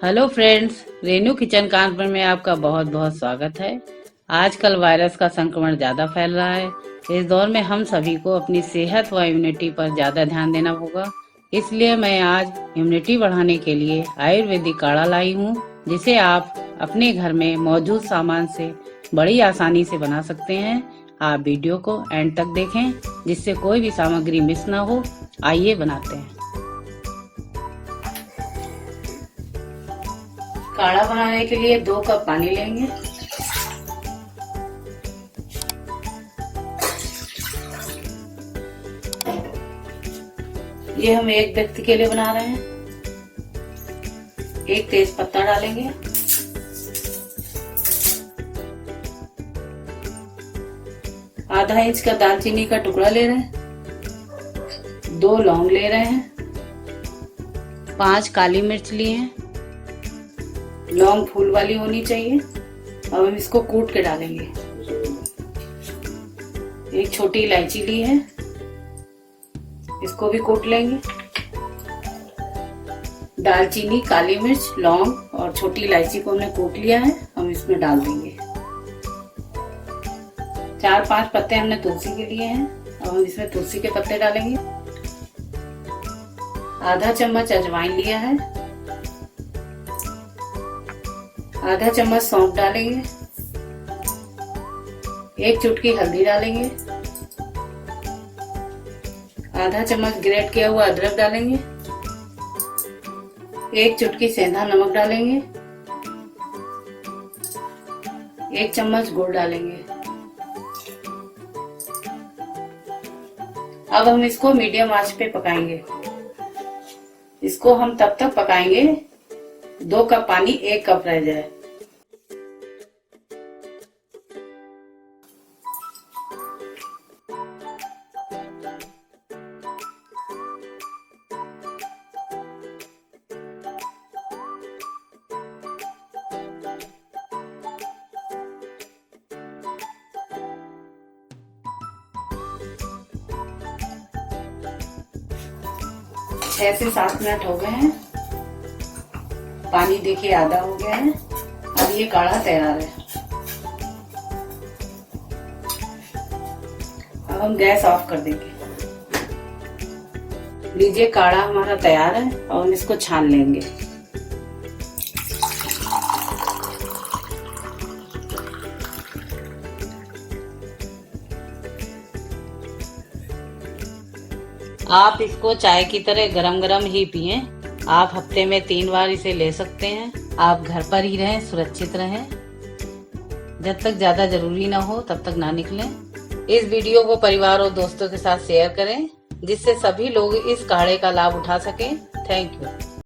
Hello friends, Renu kitchen Kanpur में आपका बहुत बहुत स्वागत है। आजकल वायरस का संक्रमण ज्यादा फैल रहा है। इस दौर में हम सभी को अपनी सेहत व इम्यूनिटी पर ज्यादा ध्यान देना होगा। इसलिए मैं आज इम्यूनिटी बढ़ाने के लिए आयुर्वेदिक काढ़ा लाई हूँ, जिसे आप अपने घर में मौजूद सामान से बड़ी आसानी से बना सकते हैं। आप वीडियो को एंड तक देखें, जिससे कोई भी सामग्री मिस ना हो। आइए बनाते हैं। काढ़ा बनाने के लिए 2 कप पानी लेंगे। ये हम एक व्यक्ति के लिए बना रहे हैं। एक तेज पत्ता डालेंगे। आधा इंच का दालचीनी का टुकड़ा ले रहे हैं। 2 लौंग ले रहे हैं। 5 काली मिर्च लिए हैं। लौंग फूल वाली होनी चाहिए। अब हम इसको कूट के डालेंगे। एक छोटी इलायची ली है, इसको भी कूट लेंगे। दालचीनी, काली मिर्च, लौंग और छोटी इलायची को हमने कूट लिया है, हम इसमें डाल देंगे। 4-5 पत्ते हमने तुलसी के लिए हैं, अब हम इसमें तुलसी के पत्ते डालेंगे। आधा चम्मच अजवाइन लिया है। आधा चम्मच सौंफ डालेंगे। 1 चुटकी हल्दी डालेंगे। आधा चम्मच ग्रेट किया हुआ अदरक डालेंगे। 1 चुटकी सेंधा नमक डालेंगे। 1 चम्मच गुड़ डालेंगे। अब हम इसको मीडियम आंच पे पकाएंगे। इसको हम तब तक पकाएंगे 2 कप पानी 1 कप रह जाए। छह से 7 मिनट हो गए हैं। पानी देखिए आधा हो गया है। अब ये काढ़ा तैयार है। अब हम गैस ऑफ कर देंगे। लीजिए, काढ़ा हमारा तैयार है और हम इसको छान लेंगे। आप इसको चाय की तरह गरम गरम ही पिएं। आप हफ्ते में 3 बार इसे ले सकते हैं। आप घर पर ही रहें, सुरक्षित रहें। जब तक ज्यादा जरूरी ना हो तब तक ना निकलें। इस वीडियो को परिवार और दोस्तों के साथ शेयर करें, जिससे सभी लोग इस काढ़े का लाभ उठा सकें। Thank you.